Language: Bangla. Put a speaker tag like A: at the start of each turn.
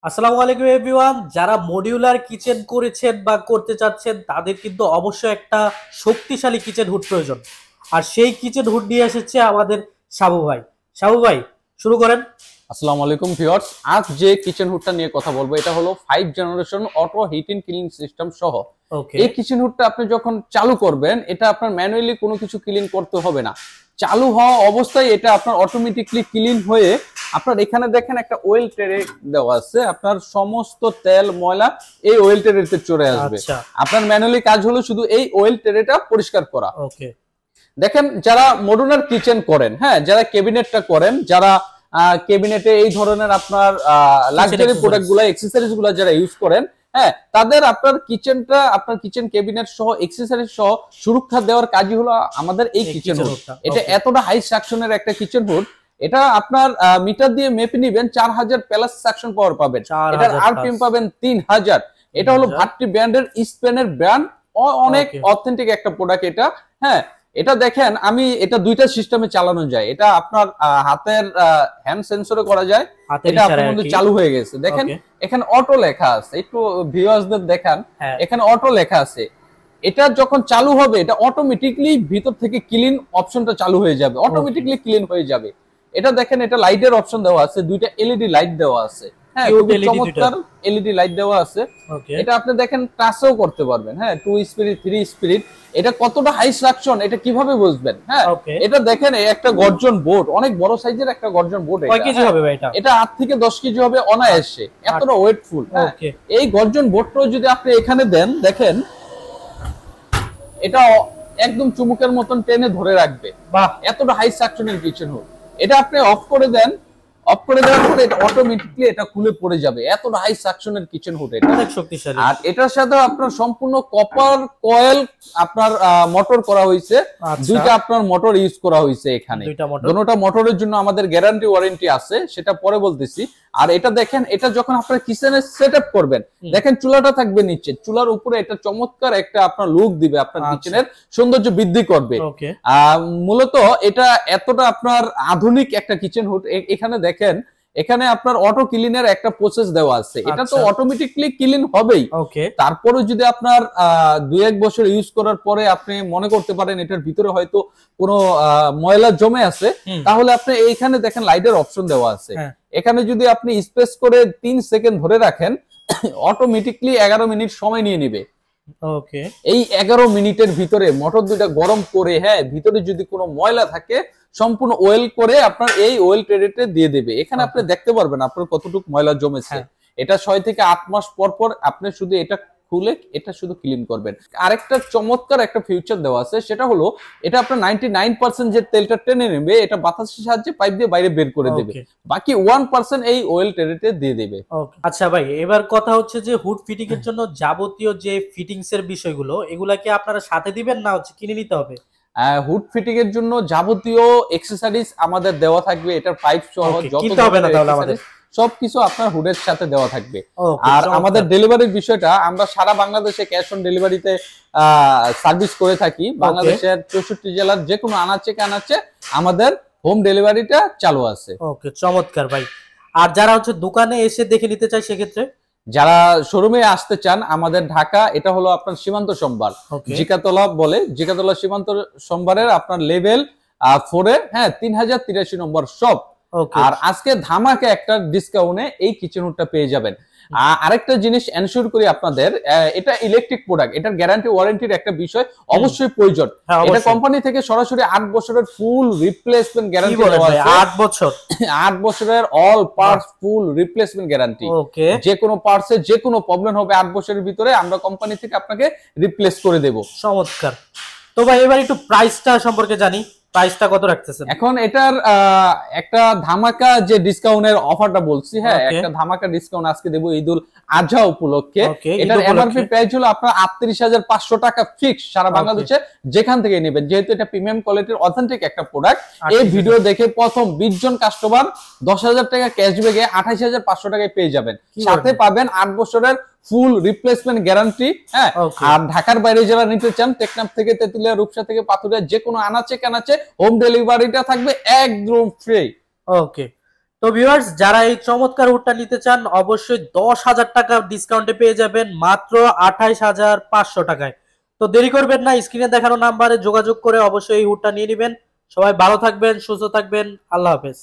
A: আসসালামু আলাইকুম এভরিওয়ান, যারা মডিউলার কিচেন করেছেন বা করতে চাচ্ছেন তাদের কিন্তু অবশ্যই একটা শক্তিশালী কিচেন হুড প্রয়োজন। আর সেই কিচেন হুড নিয়ে এসেছে আমাদের সাবু ভাই। সাবু ভাই, শুরু করেন।
B: আসসালামু আলাইকুম ভিউয়ার্স, আজ যে কিচেন হুডটা নিয়ে কথা বলবো এটা হলো 5 generation auto heating clean system সহ।
A: ওকে।
B: এই কিচেন হুডটা আপনি যখন চালু করবেন এটা আপনার ম্যানুয়ালি কোনো কিছু ক্লিন করতে হবে না। চালু হওয়া অবস্থায় এটা আপনার অটোমেটিকলি ক্লিন হয়ে আপনার এখানে দেখেন একটা অয়েল ট্রে দেওয়া আছে, আপনার সমস্ত তেল ময়লা এই অয়েল ট্রেতে চলে আসবে।
A: আচ্ছা।
B: আপনার ম্যানুয়ালি কাজ হলো শুধু এই অয়েল ট্রেটা পরিষ্কার করা।
A: ওকে।
B: দেখেন যারা মডুলার কিচেন করেন, হ্যাঁ, যারা ক্যাবিনেটটা করেন, যারা ক্যাবিনেটে এই ধরনের আপনার লাক্সারি প্রোডাক্ট গুলা এক্সেসরিজ গুলা যারা ইউজ করেন, হ্যাঁ, তাদের আপনার কিচেনটা আপনার কিচেন ক্যাবিনেট সহ এক্সেসরিজ সহ সুরক্ষা দেওয়ার কাজই হলো আমাদের এই কিচেন হুড। এটা এতটা হাই সাকশনের একটা কিচেন হুড, এটা আপনার মিটার দিয়ে মেপে নিবেন 4000 প্লাস সাকশন পাওয়ার পাবেন, এটার আরপিএম পাবেন 3000। এটা হলো ভাট্টি ব্র্যান্ডের, স্পেনের ব্র্যান্ড, অনেক অথেন্টিক একটা প্রোডাক্ট এটা। হ্যাঁ, এটা দেখেন আমি এটা দুইটা সিস্টেমে চালানো যায়, এটা আপনার হাতের হ্যান্ড সেন্সরে করা যায়, এটা আপনার মধ্যে চালু হয়ে গেছে। দেখেন এখানে অটো লেখা আছে, একটু ভিউয়ার্সদের দেখান, এখানে অটো লেখা আছে। এটা যখন চালু হবে এটা অটোমেটিকলি ভিতর থেকে ক্লিন অপশনটা চালু হয়ে যাবে, অটোমেটিকলি ক্লিন হয়ে যাবে। এটা দেখেন এটা লাইটের অপশন দেওয়া আছে, দুইটা এলইডি লাইট দেওয়া আছে। হ্যাঁ, চমৎকার এলইডি লাইট দেওয়া আছে। এটা আপনি দেখেন টাচও করতে পারবেন। হ্যাঁ, 2 স্পিরিট 3 স্পিরিট। এটা কতটা হাই সাকশন এটা কিভাবে বুঝবেন? হ্যাঁ, এটা দেখেন একটা গর্জন বোর্ড, অনেক বড় সাইজের একটা গর্জন বোর্ড।
A: কয় কেজি হবে ভাই এটা?
B: এটা 8 থেকে 10 কেজি হবে অনায়াসে, এতটা ওয়েটফুল। এই গর্জন বোর্ডটাও যদি আপনি এখানে দেন, দেখেন এটা একদম চুমুকের মতন টেনে ধরে রাখবে। বাহ, এতটা হাই সাকশনের কিচেন হুড। এটা আপনি অফ করে দেন, অফ করে দেওয়ার পরে এটা অটোমেটিকলি এটা খুলে পড়ে যাবে। এতটা হাই সাকশনের কিচেন হুড, এটা
A: অনেক শক্তিশালী।
B: আর এটার সাথে আপনার সম্পূর্ণ কপার কয়েল আপনার মোটর করা হয়েছে, দুইটা আপনার মোটর ইউজ করা হয়েছে এখানে। দুটোটা মোটরের জন্য আমাদের গ্যারান্টি ওয়ারেন্টি আছে, সেটা পরে বলতেছি। আর এটা দেখেন, এটা যখন আপনার কিচেনে সেটআপ করবেন, দেখেন চুলাটা থাকবে নিচে, চুলার উপরে এটা চমৎকার একটা আপনার লুক দিবে, আপনার কিচেনের সৌন্দর্য বৃদ্ধি করবে। মূলত এটা এতটা আপনার আধুনিক একটা কিচেন হুড। এখানে দেখেন, এখানে আপনার অটো ক্লিনের একটা প্রসেস দেওয়া আছে, এটা তো অটোমেটিকলি ক্লিন হবেই। তারপরে যদি আপনার 2-1 বছর ইউজ করার পরে আপনি মনে করতে পারেন এটার ভিতরে হয়তো কোনো ময়লা জমে আছে, তাহলে আপনি এইখানে দেখেন লাইটের অপশন দেওয়া আছে। এখানে যদি আপনি স্পেস করে 3 সেকেন্ড ধরে রাখেন, অটোমেটিকলি 11 মিনিট সময় নিয়ে নিবে। এই 11 মিনিটের ভিতরে মোটর দুইটা গরম করে, হ্যাঁ, ভিতরে যদি কোনো ময়লা থাকে সম্পূর্ণ ওয়েল করে আপনার এই ওয়েল ট্রেতে দিয়ে দেবে। এখানে আপনি দেখতে পারবেন আপনার কতটুকু ময়লা জমেছে। এটা 6 থেকে 8 মাস পর পর আপনি শুধু এটা খুলে এটা শুধু ক্লিন করবেন। আরেকটা চমৎকার একটা ফিউচার দেওয়া আছে, সেটা হলো এটা আপনার 99% যে তেলটা টেনে নেবে এটা বাতাসের সাহায্যে পাইপ দিয়ে বাইরে বের করে দেবে, বাকি 1% এই অয়েল ট্রেতে দিয়ে দেবে।
A: আচ্ছা ভাই, এবার কথা হচ্ছে যে হুড ফিটিং এর জন্য যাবতীয় যে ফিটিংস এর বিষয়গুলো, এগুলা কি আপনারা সাথে দিবেন না হচ্ছে কিনে নিতে হবে?
B: হুড ফিটিং এর জন্য যাবতীয় এক্সেসরিজ আমাদের দেওয়া থাকবে, এটার পাইপ সহ যত
A: হবে না তাহলে আমাদের
B: সবকিছু আপনার হুডের সাথে দেওয়া থাকবে। আর আমাদের ডেলিভারির বিষয়টা, আমরা সারা বাংলাদেশে ক্যাশ অন ডেলিভারিতে সার্ভিস করে থাকি। বাংলাদেশের 64 জেলার যে কোনো আনাচে কানাচে আমাদের হোম ডেলিভারিটা চালু আছে।
A: ওকে, চমৎকার ভাই। আর যারা হচ্ছে দোকানে এসে দেখে নিতে চায় সেক্ষেত্রে,
B: যারা শোরুমে আসতে চান, আমাদের ঢাকা, এটা হলো আপনার সীমান্ত সোমবার, জিকাতলা বলে, জিকাতলা সীমান্ত সোমবারের আপনার লেভেল 4-এ, হ্যাঁ, 3083 নম্বর শপ। আর আজকে ধামাকে একটা ডিসকাউন্টে এই কিচেন হুডটা পেয়ে যাবেন। আরেকটা জিনিস এনশিওর করি আপনাদের, এটা ইলেকট্রিক প্রোডাক্ট, এটার গ্যারান্টি ওয়ারেন্টির একটা বিষয় অবশ্যই প্রয়োজন। এটা কোম্পানি থেকে সরাসরি 8 বছরের ফুল রিপ্লেসমেন্ট গ্যারান্টি দেওয়া আছে।
A: 8 বছর
B: 8 বছরের অল পার্টস ফুল রিপ্লেসমেন্ট গ্যারান্টি। যে কোনো পার্টসে যে কোনো প্রবলেম হবে 8 বছরের ভিতরে আমরা কোম্পানি থেকে আপনাকে রিপ্লেস করে দেব।
A: চমৎকার। তো ভাই এবার একটু প্রাইসটা সম্পর্কে জানি, প্রাইসটা কত রাখতেছেন
B: এখন? এটার একটা ধামাকা যে ডিসকাউন্টের অফারটা বলছি, হ্যাঁ, একটা ধামাকা ডিসকাউন্ট আজকে দেব ঈদুল আজহা উপলক্ষে। এটার এমআরপি প্রাইস হলো আপনার 38,500 টাকা ফিক্স সারা বাংলাদেশে যেখান থেকে নেবেন, যেহেতু এটা প্রিমিয়াম কোয়ালিটির অথেন্টিক একটা প্রোডাক্ট। এই ভিডিও দেখে প্রথম 20 জন কাস্টমার 10,000 টাকা ক্যাশব্যাকে 28,500 টাকায় পেয়ে যাবেন, সাথে পাবেন 8 বছরের ফুল রিপ্লেসমেন্ট গ্যারান্টি। হ্যাঁ, আর ঢাকার বাইরে যারা নিতে চান, টেকনাফ থেকে তেতুলিয়া, রূপসা থেকে পাথুরিয়া, যে কোনো আনাচে কানাচে হোম ডেলিভারিটা থাকবে একদম ফ্রি।
A: ওকে, তো ভিউয়ার্স, যারা এই চমৎকার হুডটা নিতে চান অবশ্যই 10,000 টাকা ডিসকাউন্টে পেয়ে যাবেন মাত্র 28,500 টাকায়। তো দেরি করবেন না, স্ক্রিনে দেখানো নাম্বারে যোগাযোগ করে অবশ্যই এই হুডটা নিয়ে নেবেন। সবাই ভালো থাকবেন, সুস্থ থাকবেন, আল্লাহ হাফেজ।